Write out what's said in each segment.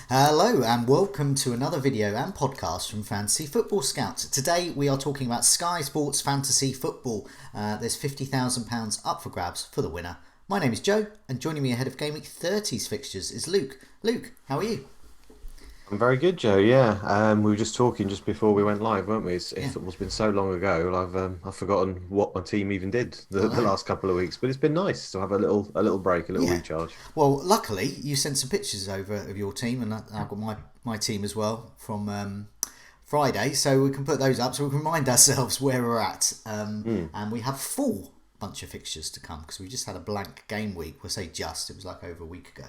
Hello and welcome to another video and podcast from Fantasy Football Scout. Today we are talking about Sky Sports Fantasy Football. There's £50,000 up for grabs for the winner. My name is Joe and joining me ahead of Game Week 30's fixtures is Luke. Luke, how are you? I'm very good, Joe. Yeah, we were just talking just before we went live, weren't we? Yeah, Football's been so long ago, I've forgotten what my team even did I the know. last couple of weeks. But it's been nice to have a little break, a little Yeah. recharge. Well, luckily you sent some pictures over of your team and I've got my team as well from Friday, so we can put those up so we can remind ourselves where we're at. Mm, And we have full bunch of fixtures to come because we just had a blank game week. We'll say just, it was like over a week ago.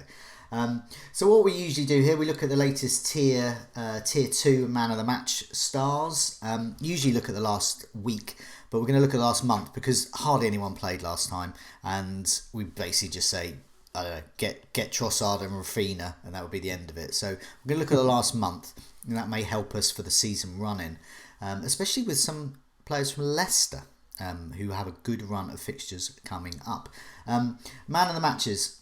So what we usually do here, we look at the latest tier 2 man of the match stars. Usually look at the last week, but we're going to look at the last month because hardly anyone played last time, and we basically just say, I don't know, get Trossard and Rafinha, and that would be the end of it. So we're going to look at the last month, and that may help us for the season running, especially with some players from Leicester who have a good run of fixtures coming up. Man of the matches.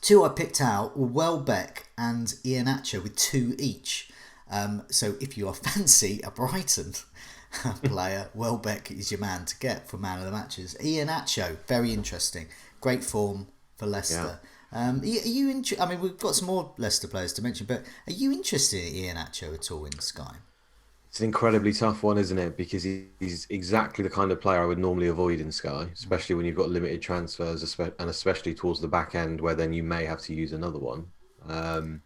Two I picked out were Welbeck and Iheanacho with two each. So if you are fancy a Brighton player, Welbeck is your man to get for man of the matches. Iheanacho, very interesting. Great form for yeah. Leicester. I mean, we've got some more Leicester players to mention, but are you interested in Iheanacho at all in Sky? It's an incredibly tough one, isn't it? Because he's exactly the kind of player I would normally avoid in Sky, especially when you've got limited transfers, and especially towards the back end where then you may have to use another one. Um,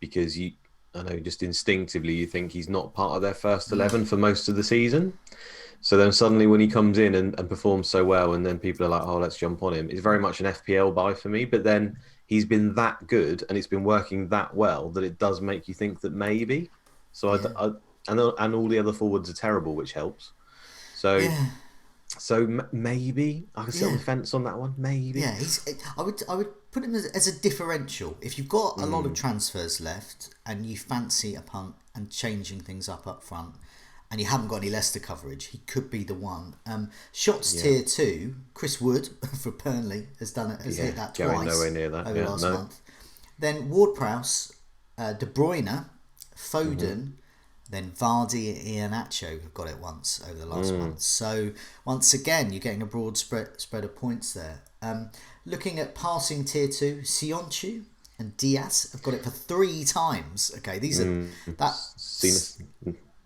because I know, just instinctively you think he's not part of their first 11 for most of the season. So then suddenly when he comes in and performs so well, and then people are like, oh, let's jump on him. It's very much an FPL buy for me. But then he's been that good and it's been working that well that it does make you think that maybe. So Yeah, and all the other forwards are terrible, which helps. So yeah, maybe I can sit on yeah. the fence on that one. Maybe. Yeah, he's. I would put him as a differential. If you've got a lot of Mm, transfers left and you fancy a punt and changing things up front, and you haven't got any Leicester coverage, he could be the one. Shots yeah. tier 2. Chris Wood for Burnley has Yeah. hit that Going twice nowhere near that. over the Yeah. last No. month. Then Ward Prowse, De Bruyne, Hmm. Foden, then Vardy and Iheanacho have got it once over the last month. So once again, you're getting a broad spread of points there. Looking at passing tier 2, Sionchu and Diaz have got it for three times. Okay, these are Mm. that. See,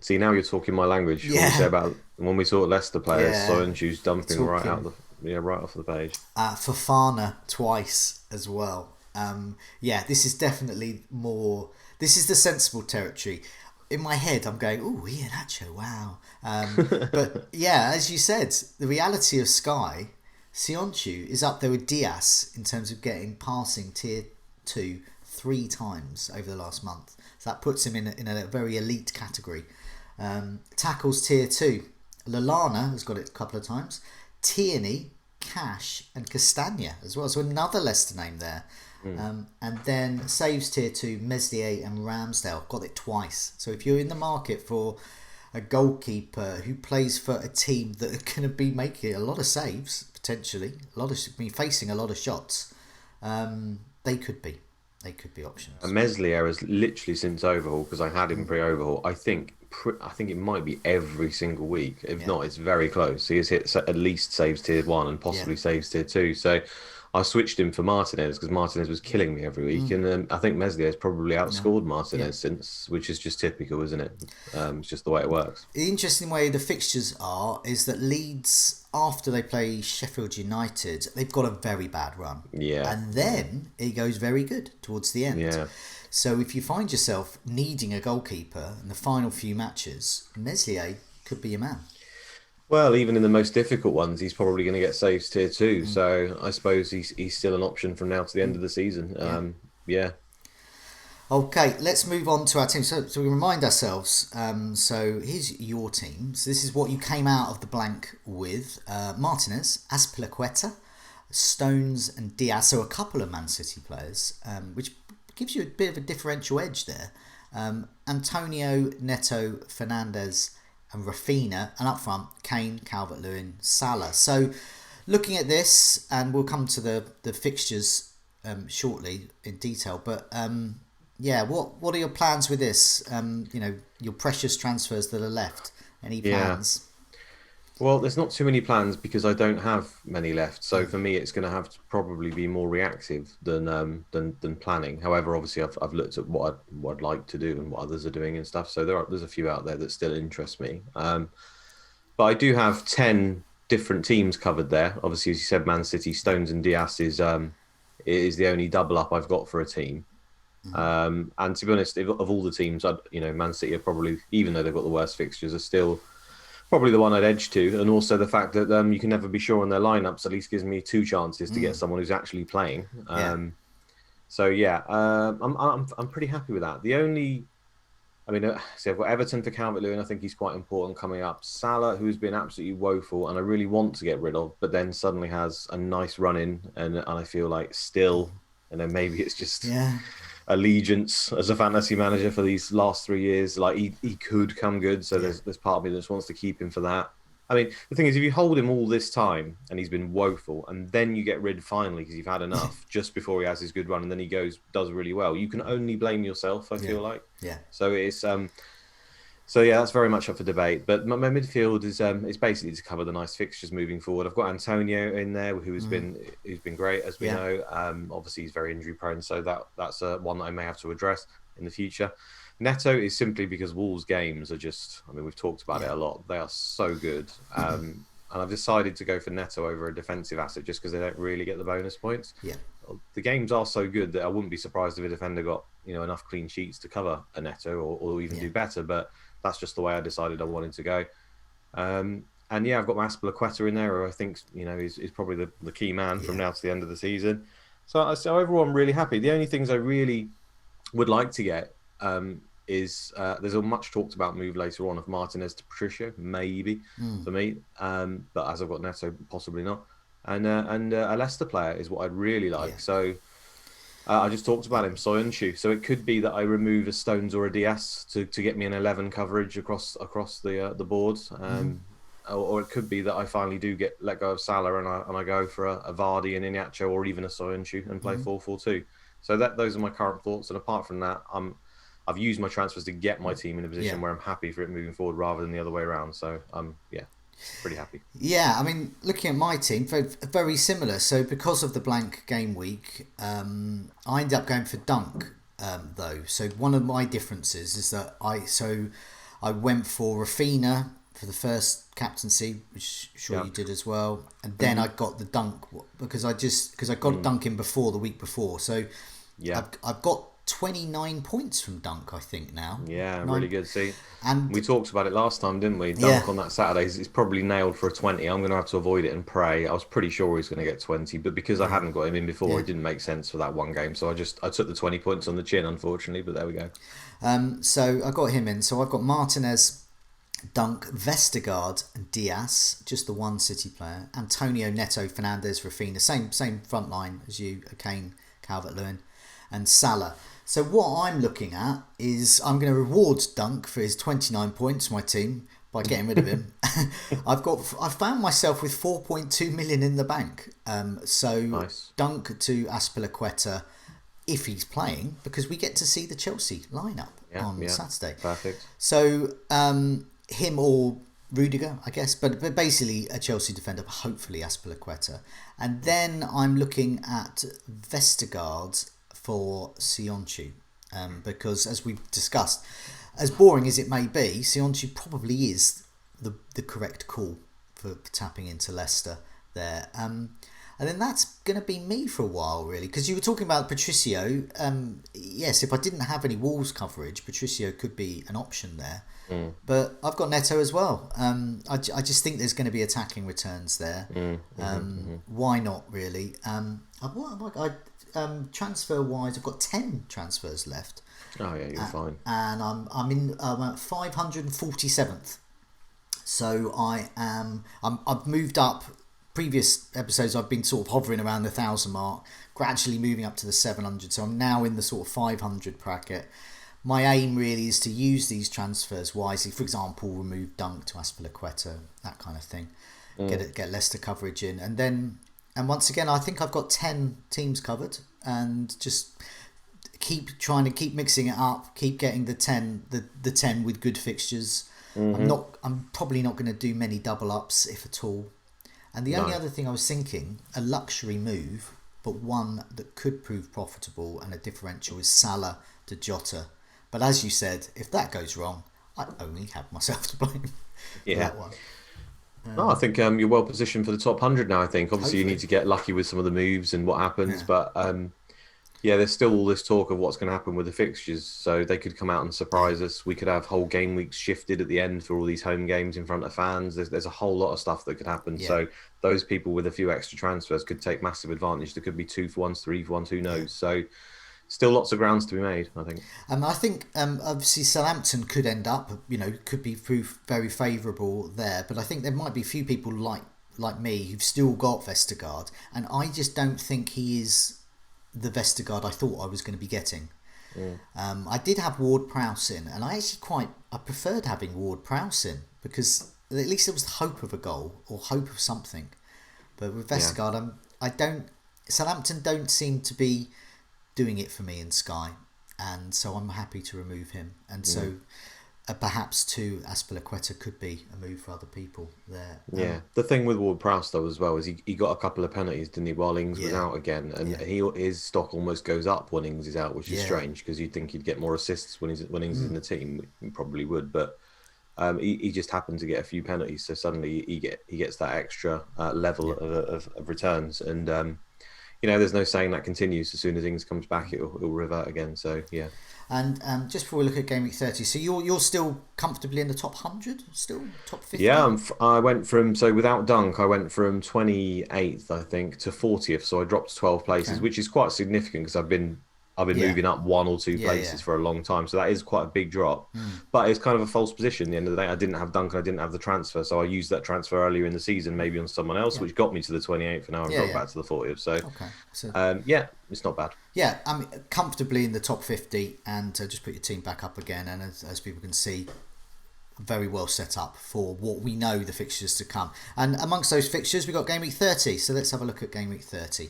see, now you're talking my language when we say Yeah, about when we saw Leicester players, yeah. Soyuncu's dumping Talking right off the page. Fafana twice as well. Yeah, this is definitely more. This is the sensible territory. In my head, I'm going, "Oh, Ian Hatcho, wow." But yeah, as you said, the reality of Sky, Sionchu is up there with Diaz in terms of getting passing tier 2 three times over the last month. So that puts him in a very elite category. Tackles tier 2. Lalana has got it a couple of times. Tierney, Cash, and Castagna as well. So another Leicester name there. Mm. And then saves tier 2, Meslier and Ramsdale got it twice. So if you're in the market for a goalkeeper who plays for a team that are going to be making a lot of saves, potentially, be facing a lot of shots, they could be. They could be options. Meslier has literally since overhaul, because I had him pre-overhaul. I think it might be every single week. If Yeah, not, it's very close. He has hit at least saves tier 1 and yeah, possibly saves tier 2. So I switched him for Martinez because Martinez was killing me every week, and I think Meslier has probably no, outscored yeah. Martinez since, which is just typical, isn't it? It's just the way it works. The interesting way the fixtures are is that Leeds, after they play Sheffield United, they've got a very bad run. Yeah, And yeah, then it goes very good towards the end. yeah. So if you find yourself needing a goalkeeper in the final few matches, Meslier could be your man. Well, even in the most difficult ones, he's probably going to get saves tier 2. So I suppose he's still an option from now to the end of the season. Yeah. Yeah. Okay, let's move on to our team. So we remind ourselves. So here's your team. So this is what you came out of the blank with: Martinez, Azpilicueta, Stones, and Diaz. So a couple of Man City players, which gives you a bit of a differential edge there. Antonio, Neto, Fernandez, and Rafinha, and up front, Kane, Calvert-Lewin, Salah. So looking at this, and we'll come to the fixtures shortly in detail, but Yeah, what are your plans with this? Your precious transfers that are left. Any Yeah. plans? Well, there's not too many plans because I don't have many left. So for me, it's going to have to probably be more reactive than planning. However, obviously, I've looked at what I'd like to do and what others are doing and stuff. So there's a few out there that still interest me. But I do have 10 different teams covered there. Obviously, as you said, Man City, Stones and Diaz is the only double up I've got for a team. And to be honest, of all the teams, Man City are probably, even though they've got the worst fixtures, are still probably the one I'd edge to. And also the fact that you can never be sure on their lineups at least gives me two chances to get someone who's actually playing. Yeah. So yeah, I'm pretty happy with that. The only, so I've got Everton for Calvert-Lewin. I think he's quite important coming up. Salah, who's been absolutely woeful, and I really want to get rid of, but then suddenly has a nice run in, and I feel like still, and then maybe it's just Yeah. allegiance as a fantasy manager for these last 3 years. Like he could come good, so there's part of me that just wants to keep him for that. I mean, the thing is, if you hold him all this time and he's been woeful, and then you get rid finally because you've had enough just before he has his good run, and then he does really well, you can only blame yourself. I feel like. Yeah. So it's so yeah, that's very much up for debate. But my midfield is basically to cover the nice fixtures moving forward. I've got Antonio in there, who's been great, as we know. Obviously, he's very injury prone, so that's one that I may have to address in the future. Neto is simply because Wolves' games are just, we've talked about it a lot. They are so good. And I've decided to go for Neto over a defensive asset just because they don't really get the bonus points. Yeah. The games are so good that I wouldn't be surprised if a defender got enough clean sheets to cover a Neto or even do better. But that's just the way I decided I wanted to go. And yeah, I've got my Azpilicueta in there, who I think is probably the key man from now to the end of the season. So overall, I'm really happy. The only things I really would like to get is there's a much talked about move later on of Martinez to Patricio, maybe for me. But as I've got Neto, possibly not. And a Leicester player is what I'd really like. So I just talked about him, Soyuncu. So it could be that I remove a Stones or a Diaz to get me an 11 coverage across the board. Or it could be that I finally do let go of Salah and I go for a Vardy and Iñárritu or even a Soyuncu and play 4-4-2. So those are my current thoughts. And apart from that, I've used my transfers to get my team in a position where I'm happy for it moving forward rather than the other way around. So pretty happy. Yeah, looking at my team, very, very similar. So because of the blank game week, I ended up going for Dunk though. So one of my differences is that I went for Rafinha for the first captaincy, which you did as well, and then I got the Dunk because I got Dunk in before the week before. So I've got 29 points from Dunk, I think now. Yeah, really good. See, and we talked about it last time, didn't we? Dunk on that Saturday is probably nailed for a 20. I'm going to have to avoid it and pray. I was pretty sure he was going to get 20, but because I hadn't got him in before, it didn't make sense for that one game. So I took the 20 points on the chin, unfortunately, but there we go. So I got him in. So I've got Martinez, Dunk, Vestergaard, and Diaz, just the one City player. Antonio, Neto, Fernandes, Rafinha, same front line as you, Kane, Calvert-Lewin, and Salah. So what I'm looking at is I'm going to reward Dunk for his 29 points, my team, by getting rid of him. I found myself with 4.2 million in the bank. Nice. Dunk to Azpilicueta if he's playing, because we get to see the Chelsea lineup on Saturday. Perfect. So him or Rudiger, I guess, but basically a Chelsea defender, hopefully Azpilicueta. And then I'm looking at Vestergaard for Soyuncu, because as we've discussed, as boring as it may be, Soyuncu probably is the correct call for tapping into Leicester there. And then that's going to be me for a while, really, because you were talking about Patricio. Yes, if I didn't have any Wolves coverage, Patricio could be an option there. But I've got Neto as well. I just think there's going to be attacking returns there. Why not, really? Transfer wise, I've got 10 transfers left. Oh yeah, you're fine. And I'm at 547th. So I've moved up. Previous episodes I've been sort of hovering around the 1,000 mark, gradually moving up to the 700. So I'm now in the sort of 500 bracket. My aim really is to use these transfers wisely. For example, remove Dunk to Azpilicueta, that kind of thing. Get Leicester coverage in, and once again, I think I've got 10 teams covered, and just keep mixing it up, keep getting the 10 with good fixtures. I'm probably not going to do many double ups, if at all. And the only other thing I was thinking, a luxury move, but one that could prove profitable and a differential, is Salah to Jota. But as you said, if that goes wrong, I only have myself to blame for that one. No, I think you're well positioned for the top 100 now. I think obviously you Hopefully. need to get lucky with some of the moves and what happens, but there's still all this talk of what's going to happen with the fixtures. So they could come out and surprise us. We could have whole game weeks shifted at the end for all these home games in front of fans. There's a whole lot of stuff that could happen. Yeah. So those people with a few extra transfers could take massive advantage. There could be 2 for 1s, 3 for 1s, who knows? So still lots of grounds to be made, I think. I think obviously Southampton could end up, could be proof very favourable there. But I think there might be a few people like me who've still got Vestergaard, and I just don't think he is the Vestergaard I thought I was going to be getting. I did have Ward-Prowse in, and I preferred having Ward-Prowse in because at least there was hope of a goal or hope of something. But with Vestergaard, Southampton don't seem to be doing it for me in Sky, and so I'm happy to remove him. And so perhaps too, Azpilicueta could be a move for other people there. The thing with Ward-Prowse though as well is he got a couple of penalties, didn't he, while Ings was out again, and his stock almost goes up when Ings is out, which is strange because you'd think he'd get more assists when Ings is in the team. He probably would, but he just happened to get a few penalties, so suddenly he gets that extra level of returns, and there's no saying that continues. As soon as Ings comes back, it'll revert again. So yeah. And just before we look at Game Week 30, so you're still comfortably in the top 100, still top 50? Yeah, I went from, so without Dunk, I went from 28th, I think, to 40th. So I dropped 12 places, which is quite significant because I've been moving up 1 or 2 places for a long time. So that is quite a big drop. But it's kind of a false position at the end of the day. I didn't have Dunk and I didn't have the transfer. So I used that transfer earlier in the season, maybe on someone else, which got me to the 28th, and now I've dropped back to the 40th. So, it's not bad. Yeah, I mean, comfortably in the top 50, and just put your team back up again. And as people can see, very well set up for what we know the fixtures to come. And amongst those fixtures, we've got Game Week 30. So let's have a look at Game Week 30.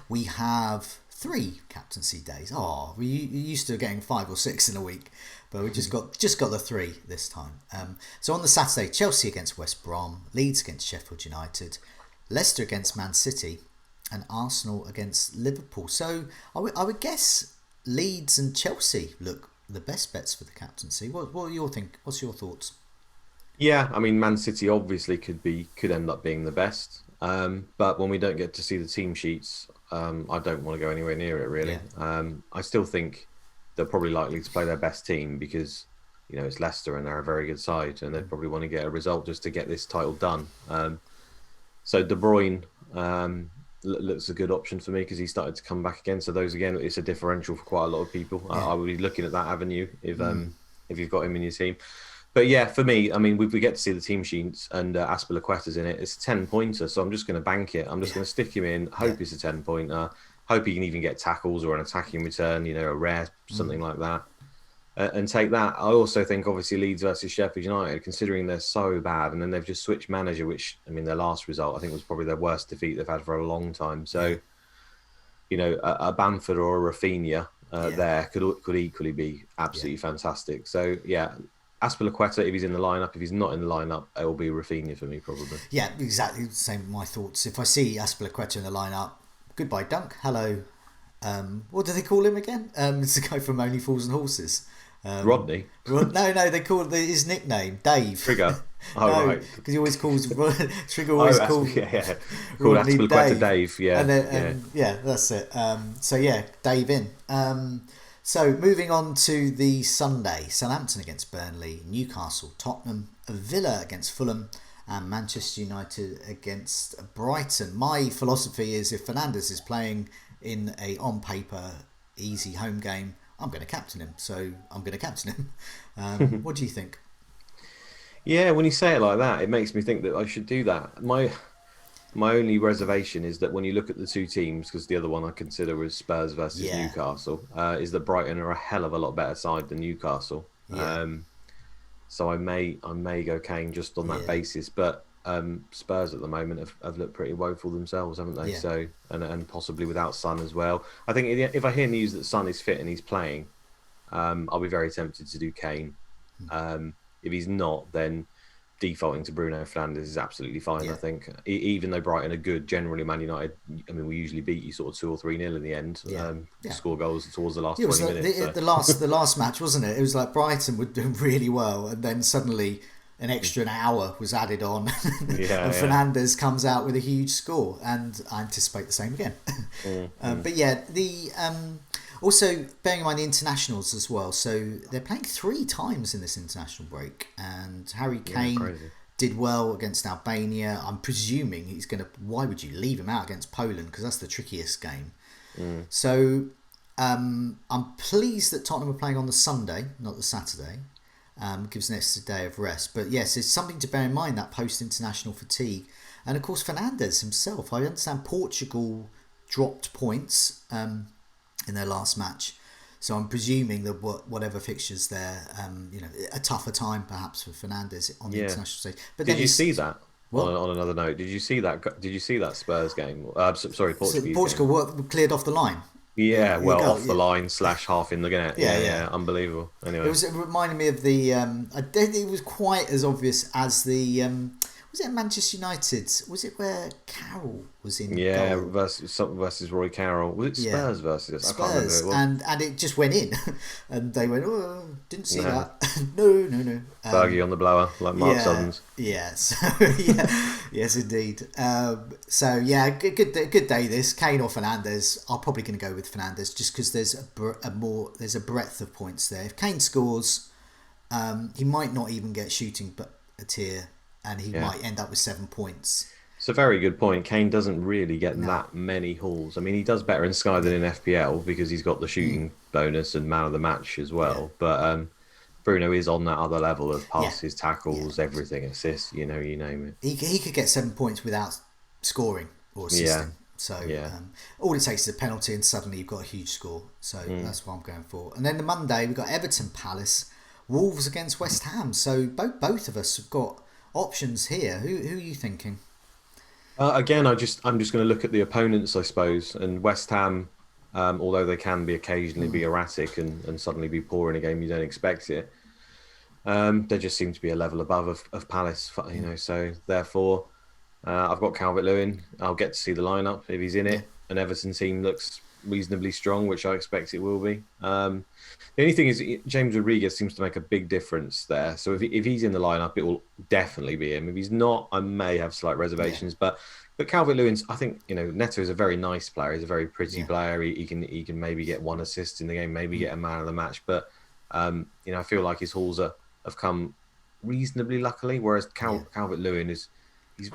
We have 3 captaincy days. We used to getting 5 or 6 in a week, but we just got the 3 this time. So on the Saturday, Chelsea against West Brom, Leeds against Sheffield United, Leicester against Man City, and Arsenal against Liverpool. So I would guess Leeds and Chelsea look the best bets for the captaincy. What's your thoughts? Yeah, I mean, Man City obviously could end up being the best, but when we don't get to see the team sheets, I don't want to go anywhere near it really. I still think they're probably likely to play their best team because it's Leicester and they're a very good side, and they probably want to get a result just to get this title done. So De Bruyne looks a good option for me because he started to come back again. So those again, it's a differential for quite a lot of people. I would be looking at that avenue if you've got him in your team. But yeah, for me, I mean, we get to see the team sheets and Azpilicueta's in it. It's a 10-pointer, so I'm just going to bank it. I'm just going to stick him in, hope it's a 10-pointer, hope he can even get tackles or an attacking return, a rare, something like that, and take that. I also think, obviously, Leeds versus Sheffield United, considering they're so bad, and then they've just switched manager, which, I mean, their last result, I think, was probably their worst defeat they've had for a long time. So, a Bamford or a Rafinha there could equally be absolutely fantastic. So, yeah. Azpilicueta, if he's in the lineup. If he's not in the lineup, it will be Rafinha for me, probably. Yeah, exactly the same with my thoughts. If I see Azpilicueta in the lineup, goodbye Dunk, hello. What do they call him again? It's the guy from Only Fools and Horses. Rodney? No, they call his nickname Dave. Trigger. Oh, right. Because he always calls Trigger always calls called Azpilicueta Dave. Yeah, and then, that's it. So yeah, Dave in. So moving on to the Sunday, Southampton against Burnley, Newcastle, Tottenham, Villa against Fulham, and Manchester United against Brighton. My philosophy is if Fernandes is playing in a on paper easy home game, I'm going to captain him. So I'm going to captain him. What do you think? Yeah, when you say it like that, it makes me think that I should do that. My only reservation is that when you look at the 2 teams, because the other one I consider is Spurs versus Newcastle, is that Brighton are a hell of a lot better side than Newcastle. Yeah. So I may go Kane just on that basis, but Spurs at the moment have looked pretty woeful themselves, haven't they? Yeah. So and possibly without Son as well. I think if I hear news that Son is fit and he's playing, I'll be very tempted to do Kane. If he's not, then defaulting to Bruno Fernandes is absolutely fine. Yeah. I think even though Brighton are good, generally Man United, I mean, we usually beat you sort of 2 or 3-0 in the end. Yeah. Score goals towards the last It was 20 minutes. the last match, wasn't it? It was like Brighton were doing really well, and then suddenly an extra hour was added on, and Fernandes comes out with a huge score, and I anticipate the same again. But yeah, also bearing in mind the internationals as well. So they're playing 3 times in this international break, and Harry Kane did well against Albania. I'm presuming he's going to. Why would you leave him out against Poland? Because that's the trickiest game. So I'm pleased that Tottenham are playing on the Sunday, not the Saturday. Gives an extra day of rest. But yes, it's something to bear in mind, that post-international fatigue. And of course, Fernandes himself. I understand Portugal dropped points in their last match. So I'm presuming that whatever fixtures there, a tougher time perhaps for Fernandes on the international stage. But did you see that? On another note, did you see that Spurs game? Sorry, Portugal. So Portugal cleared off the line. Yeah, off the line / half in the net. Yeah, unbelievable. Anyway, it reminded me of the. I don't think it was quite as obvious as the. Was it Manchester United? Was it where Carroll was in? Yeah, goal? versus Roy Carroll. Was it Spurs versus? Spurs, I can't remember who it was. and it just went in, and they went, "Oh, didn't see that." No. Fergie on the blower, like Mark Sutton's. Yes, yes, indeed. So yeah, good day. This Kane or Fernandes. I'm probably going to go with Fernandes just because there's there's a breadth of points there. If Kane scores, he might not even get shooting, but a tier. And he might end up with 7 points. It's a very good point. Kane doesn't really get that many hauls. I mean, he does better in Sky than in FPL because he's got the shooting bonus and man of the match as well. Yeah. But Bruno is on that other level of passes, tackles, everything, assists, you name it. He could get 7 points without scoring or assisting. So all it takes is a penalty and suddenly you've got a huge score. So that's what I'm going for. And then the Monday, we've got Everton Palace, Wolves against West Ham. So both of us have got options here. Who are you thinking? Again, I'm just going to look at the opponents, I suppose. And West Ham, although they can occasionally be erratic and suddenly be poor in a game you don't expect it, they just seem to be a level above of Palace. So therefore, I've got Calvert-Lewin. I'll get to see the lineup if he's in it. An Everton team looks reasonably strong, which I expect it will be. The only thing is James Rodriguez seems to make a big difference there. So if he's in the lineup, it will definitely be him. If he's not, I may have slight reservations. But Calvert-Lewin's, I think, Neto is a very nice player. He's a very pretty player. He can maybe get 1 assist in the game, maybe get a man of the match. But I feel like his hauls have come reasonably luckily, whereas Calvert-Lewin he's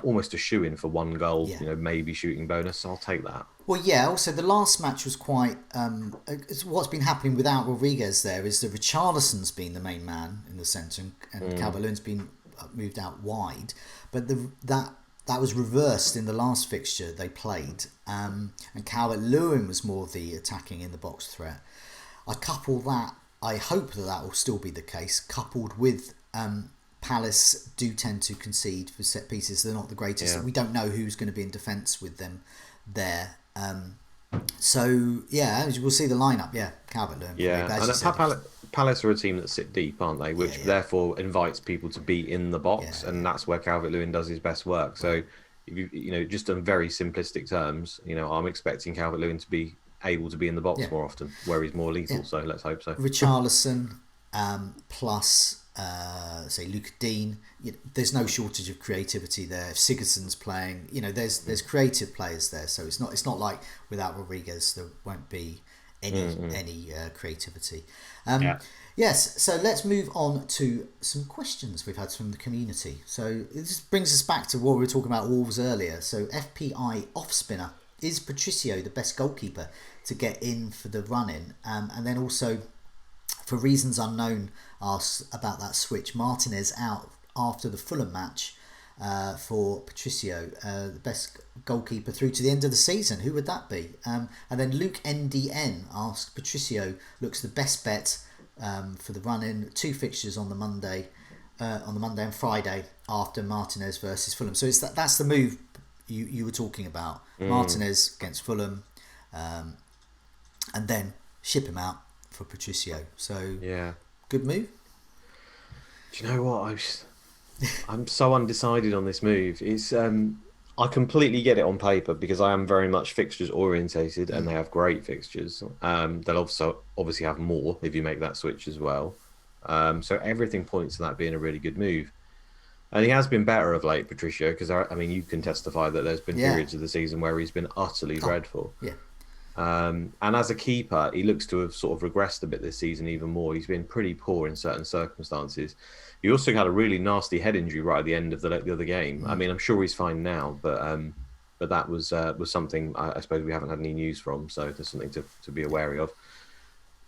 almost a shoo-in for 1 goal, maybe shooting bonus. So I'll take that. Well, yeah. Also, the last match was quite. What's been happening without Rodriguez there is that Richarlison's been the main man in the centre, and Calvert-Lewin's been moved out wide. But that was reversed in the last fixture they played, and Calvert-Lewin was more the attacking in the box threat. I hope that will still be the case, coupled with Palace do tend to concede for set pieces. They're not the greatest. Yeah. We don't know who's going to be in defence with them there. So we'll see the lineup. Yeah, Calvert-Lewin. Yeah, and Palace are a team that sit deep, aren't they? Which therefore invites people to be in the box, and that's where Calvert-Lewin does his best work. So, if just on very simplistic terms, I'm expecting Calvert-Lewin to be able to be in the box more often, where he's more lethal. So let's hope so. Richarlison plus say Luca Dean. There's no shortage of creativity there. If Sigurdsson's playing, there's creative players there. So it's not like without Rodriguez there won't be any creativity. Yes, so let's move on to some questions we've had from the community. So this brings us back to what we were talking about Wolves earlier. So FPI off spinner, is Patricio the best goalkeeper to get in for the run-in? And then also, for reasons unknown, asks about that switch. Martinez out after the Fulham match for Patricio, the best goalkeeper through to the end of the season. Who would that be? And then Luke NDN asks, Patricio looks the best bet for the run-in. 2 fixtures on the Monday. on the Monday and Friday after Martinez versus Fulham. So that's the move you were talking about. Martinez against Fulham, and then ship him out for Patricio. So Yeah. good move. Do you know what? I'm so undecided on this move. It's I completely get it on paper because I am very much fixtures orientated, and they have great fixtures. They'll also obviously have more if you make that switch as well. So everything points to that being a really good move. And he has been better of late, Patricio, because I mean, you can testify that there's been periods of the season where he's been utterly dreadful. Yeah. And as a keeper, he looks to have sort of regressed a bit this season even more. He's been pretty poor in certain circumstances. He also had a really nasty head injury right at the end of the other game. I mean, I'm sure he's fine now, but that was something I suppose we haven't had any news from, so there's something to be wary of.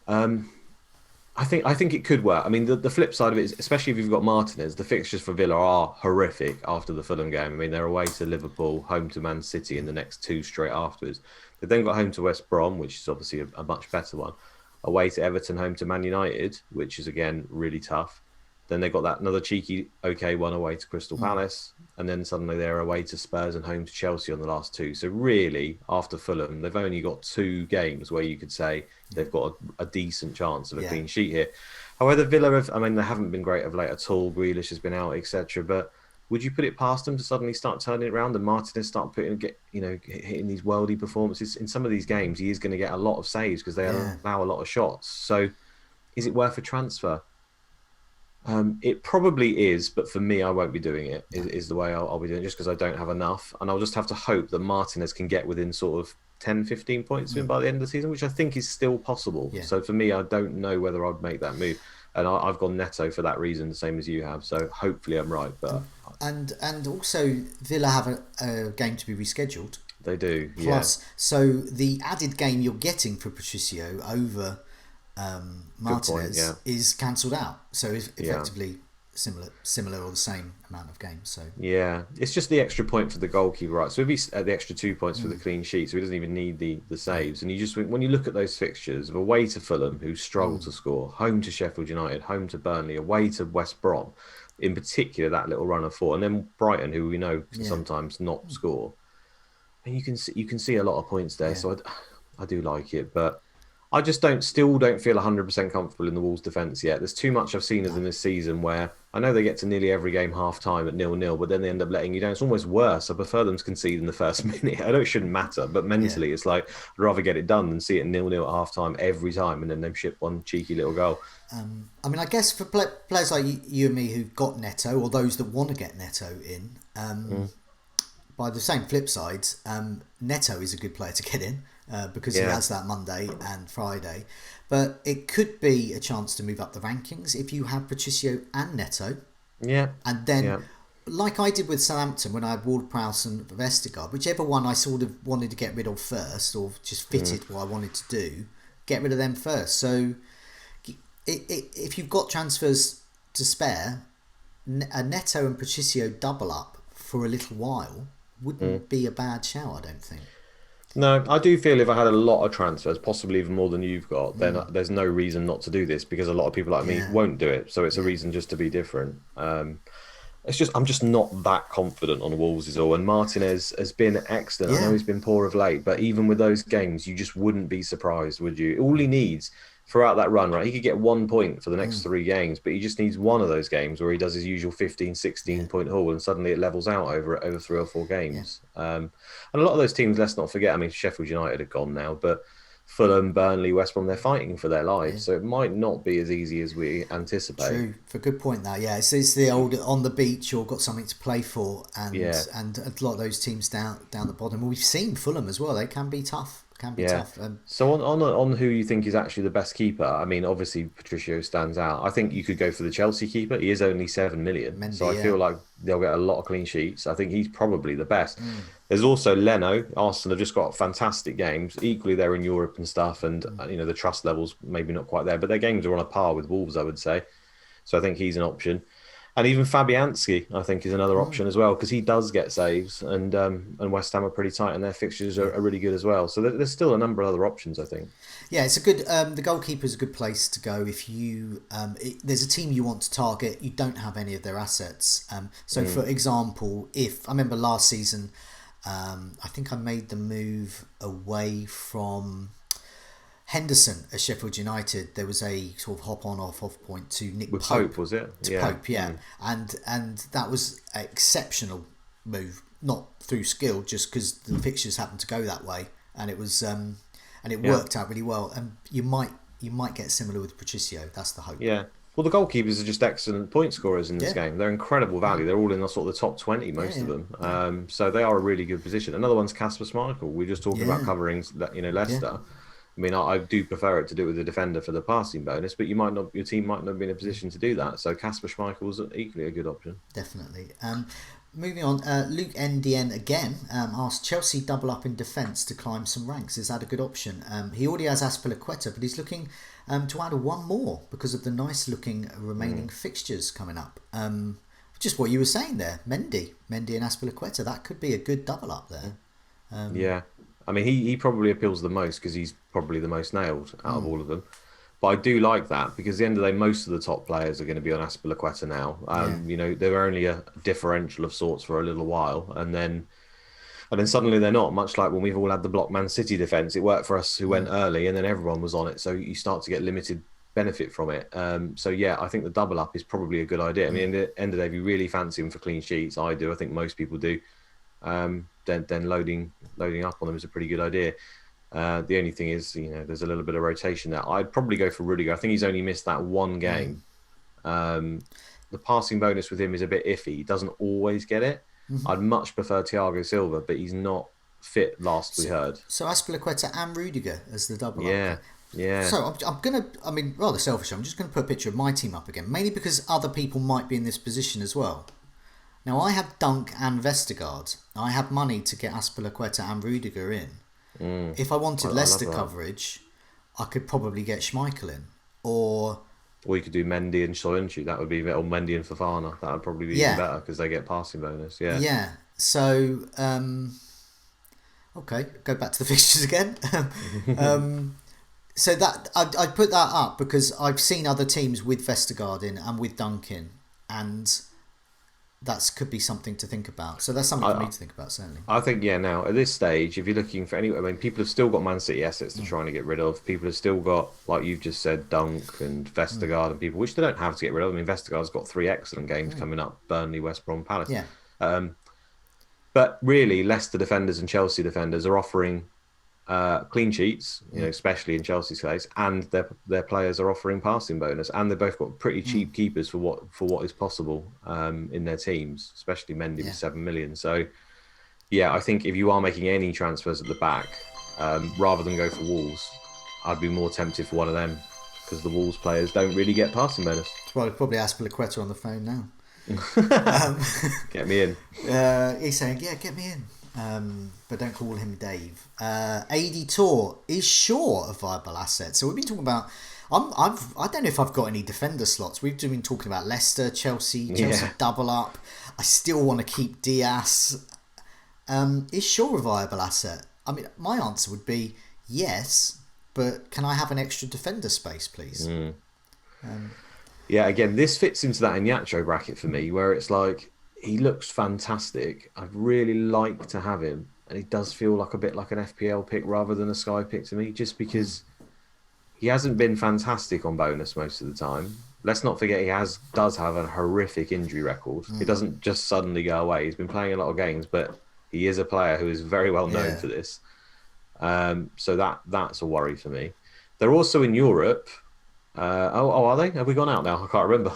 I think it could work. I mean, the flip side of it is, especially if you've got Martinez, the fixtures for Villa are horrific after the Fulham game. I mean, they're away to Liverpool, home to Man City in the next two straight afterwards. They've then got home to West Brom, which is obviously a much better one. Away to Everton, home to Man United, which is, again, really tough. Then they've got that another cheeky, okay one away to Crystal Palace. And then suddenly they're away to Spurs and home to Chelsea on the last two. So really, after Fulham, they've only got 2 games where you could say they've got a decent chance of a clean sheet here. However, Villa they haven't been great of late at all. Grealish has been out, etc. But would you put it past them to suddenly start turning it around and Martinez start hitting these worldy performances? In some of these games, he is going to get a lot of saves because they allow a lot of shots. So is it worth a transfer? It probably is, but for me, I won't be doing it, is the way I'll be doing it, just because I don't have enough. And I'll just have to hope that Martinez can get within sort of 10, 15 points by the end of the season, which I think is still possible. Yeah. So for me, I don't know whether I'd make that move. And I've gone Neto for that reason, the same as you have. So hopefully I'm right. But And also, Villa have a game to be rescheduled. They do, Plus, so the added game you're getting for Patricio over Martinez is cancelled out, so it's effectively similar or the same amount of games. So it's just the extra point for the goalkeeper, right? So if he's at the extra 2 points for the clean sheet, so he doesn't even need the saves. And you just, when you look at those fixtures of away to Fulham, who struggle to score, home to Sheffield United, home to Burnley, away to West Brom, in particular that little run of 4, and then Brighton, who we know can sometimes not score, and you can see a lot of points there. So I do like it, but I just still don't feel 100% comfortable in the Wolves' defence yet. There's too much I've seen of them this season where I know they get to nearly every game half-time at 0-0, but then they end up letting you down. It's almost worse. I prefer them to concede in the first minute. I know it shouldn't matter, but mentally it's like I'd rather get it done than see it 0-0 at half-time every time and then them ship one cheeky little goal. I mean, I guess for players like you and me who've got Neto, or those that want to get Neto in, by the same flip side, Neto is a good player to get in. Because he has that Monday and Friday. But it could be a chance to move up the rankings if you have Patricio and Neto. Yeah. And then, like I did with Southampton when I had Ward-Prowse and Vestergaard, whichever one I sort of wanted to get rid of first or just fitted what I wanted to do, get rid of them first. So if you've got transfers to spare, a Neto and Patricio double up for a little while wouldn't be a bad shout, I don't think. No, I do feel if I had a lot of transfers, possibly even more than you've got, then there's no reason not to do this because a lot of people like me won't do it. So it's a reason just to be different. It's just I'm just not that confident on Wolves is all. And Martinez has been excellent. I know he's been poor of late, but even with those games, you just wouldn't be surprised, would you? All he needs throughout that run, right? He could get 1 point for the next 3 games, but he just needs one of those games where he does his usual 15, 16 point haul and suddenly it levels out over 3 or 4 games. And a lot of those teams, let's not forget, I mean, Sheffield United are gone now, but Fulham, Burnley, West Brom, they're fighting for their lives. So it might not be as easy as we anticipate. True. For a good point there. Yeah, it's the old on the beach or got something to play for and a lot of those teams down the bottom. We've seen Fulham as well. They can be tough. So on who you think is actually the best keeper, I mean, obviously Patricio stands out. I think you could go for the Chelsea keeper. He is only 7 million. Mendy, so I feel like they'll get a lot of clean sheets. I think he's probably the best. There's also Leno. Arsenal have just got fantastic games. Equally, they're in Europe and stuff, and the trust levels maybe not quite there, but their games are on a par with Wolves, I would say. So I think he's an option. And even Fabianski, I think, is another option as well, because he does get saves, and West Ham are pretty tight, and their fixtures are really good as well. So there's still a number of other options, I think. Yeah, it's a good. The goalkeeper is a good place to go if you. There's a team you want to target. You don't have any of their assets. So, for example, if I remember last season, I think I made the move away from Henderson at Sheffield United. There was a sort of hop on off point to Nick With Pope. Pope, was it? To Pope, yeah, and that was an exceptional move, not through skill, just because the fixtures happened to go that way, and it was and it worked out really well. And you might get similar with Patricio. That's the hope. Yeah. Well, the goalkeepers are just excellent point scorers in this game. They're incredible value. They're all in the sort of the top 20, most of them. So they are a really good position. Another one's Kasper Schmeichel. We're just talking about covering, Leicester. I mean, I do prefer it to do it with the defender for the passing bonus, but your team might not be in a position to do that. So Kasper Schmeichel is equally a good option. Definitely. Moving on, Luke NDN again asked Chelsea double up in defence to climb some ranks. Is that a good option? He already has Azpilicueta, but he's looking to add one more because of the nice looking remaining fixtures coming up. Just what you were saying there, Mendy and Azpilicueta. That could be a good double up there. Yeah, I mean he probably appeals the most because he's probably the most nailed out of all of them. But I do like that because at the end of the day, most of the top players are going to be on Azpilicueta now. They're only a differential of sorts for a little while, and then suddenly they're not. Much like when we've all had the block Man City defence, it worked for us who went early, and then everyone was on it. So you start to get limited benefit from it. I think the double up is probably a good idea. I mean, at the end of the day, if you really fancy them for clean sheets, I do. I think most people do. Then loading up on them is a pretty good idea. The only thing is, there's a little bit of rotation there. I'd probably go for Rudiger. I think he's only missed that one game. The passing bonus with him is a bit iffy. He doesn't always get it. I'd much prefer Thiago Silva, but he's not fit last we heard. So Azpilicueta and Rudiger as the double Yeah, up. yeah. So rather selfish. I'm just going to put a picture of my team up again, mainly because other people might be in this position as well. Now, I have Dunk and Vestergaard. I have money to get Azpilicueta and Rudiger in. If I wanted Leicester coverage, I could probably get Schmeichel in. Or you could do Mendy and Soyuncu. That would be better. Or Mendy and Fofana. That would probably be even better because they get passing bonus. Yeah. Yeah. So, okay, go back to the fixtures again. So that I put that up because I've seen other teams with Vestergaard in and with Dunk in, and that could be something to think about. So that's something for me to think about, certainly. I think, now, at this stage, if you're looking for people have still got Man City assets to try and get rid of. People have still got, like you've just said, Dunk and Vestergaard and people, which they don't have to get rid of. I mean, Vestergaard's got 3 excellent games coming up, Burnley, West Brom, Palace. Yeah. But really, Leicester defenders and Chelsea defenders are offering clean sheets, especially in Chelsea's case, and their players are offering passing bonus, and they've both got pretty cheap keepers for what is possible in their teams, especially Mendy with 7 million. So, I think if you are making any transfers at the back, rather than go for Wolves, I'd be more tempted for one of them because the Wolves players don't really get passing bonus. Well, probably Azpilicueta on the phone now. Get me in. He's saying, "Yeah, get me in." But don't call him Dave. AD Tour is Shaw a viable asset? So we've been talking about. I don't know if I've got any defender slots. We've been talking about Leicester, Chelsea double up. I still want to keep Diaz. Is Shaw a viable asset? I mean, my answer would be yes, but can I have an extra defender space, please? Again, this fits into that Iñárritu bracket for me, where it's like, he looks fantastic. I'd really like to have him. And he does feel like a bit like an FPL pick rather than a Sky pick to me, just because he hasn't been fantastic on bonus most of the time. Let's not forget he does have a horrific injury record. It doesn't just suddenly go away. He's been playing a lot of games, but he is a player who is very well known for this. So that's a worry for me. They're also in Europe. Are they? Have we gone out now? I can't remember.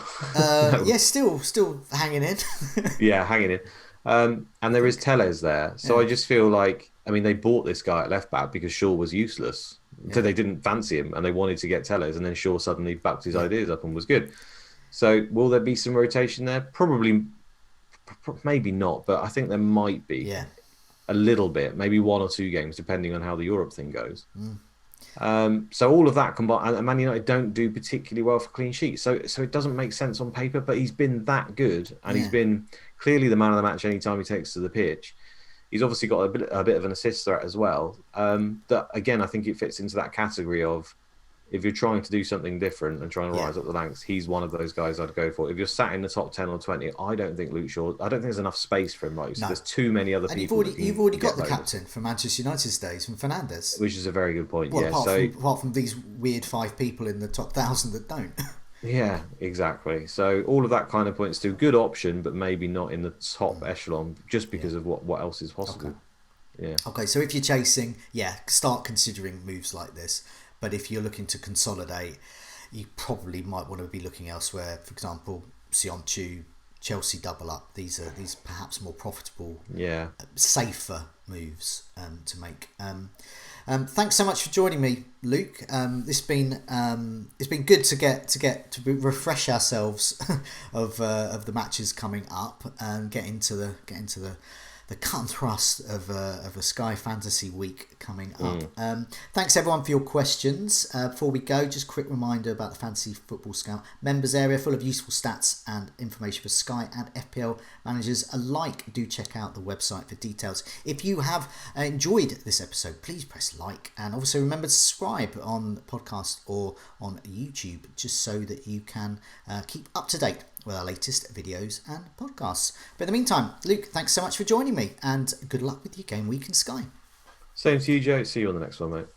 Yeah, still hanging in. Hanging in. And there is Telles there. So I just feel like, they bought this guy at left back because Shaw was useless. So they didn't fancy him and they wanted to get Telles, and then Shaw suddenly backed his ideas up and was good. So will there be some rotation there? Probably, maybe not, but I think there might be a little bit, maybe 1 or 2 games, depending on how the Europe thing goes. So all of that combined, and Man United don't do particularly well for clean sheets. So it doesn't make sense on paper, but he's been that good, and he's Yeah. been clearly the man of the match anytime he takes to the pitch. He's obviously got a bit of an assist threat as well. That again, I think it fits into that category of if you're trying to do something different and trying to Yeah. rise up the ranks, he's one of those guys I'd go for. If you're sat in the top 10 or 20, I don't think Luke Shaw, I don't think there's enough space for him. Like, so No. there's too many other And people. you've already got the bonus, captain from Manchester United's days, from Fernandes. which is a very good point. Well, Yeah. apart from these weird 5 people in the top 1,000 that don't. Yeah, exactly. So all of that kind of points to a good option, but maybe not in the top echelon just because of what else is possible. Okay. Yeah. Okay, so if you're chasing, start considering moves like this. But if you're looking to consolidate, you probably might want to be looking elsewhere. For example, Sionchu, Chelsea double up. These perhaps more profitable, Yeah. safer moves to make. Thanks so much for joining me, Luke. It's been good to refresh ourselves of the matches coming up and get into the cut and thrust of a Sky Fantasy week coming up. Thanks everyone for your questions. Before we go, just a quick reminder about the Fantasy Football Scout members area, full of useful stats and information for Sky and FPL managers alike. Do check out the website for details. If you have enjoyed this episode, please press like, and also remember to subscribe on the podcast or on YouTube, just so that you can keep up to date with our latest videos and podcasts. But in the meantime, Luke, thanks so much for joining me, and good luck with your game week in Sky. Same to you, Joe. See you on the next one, mate.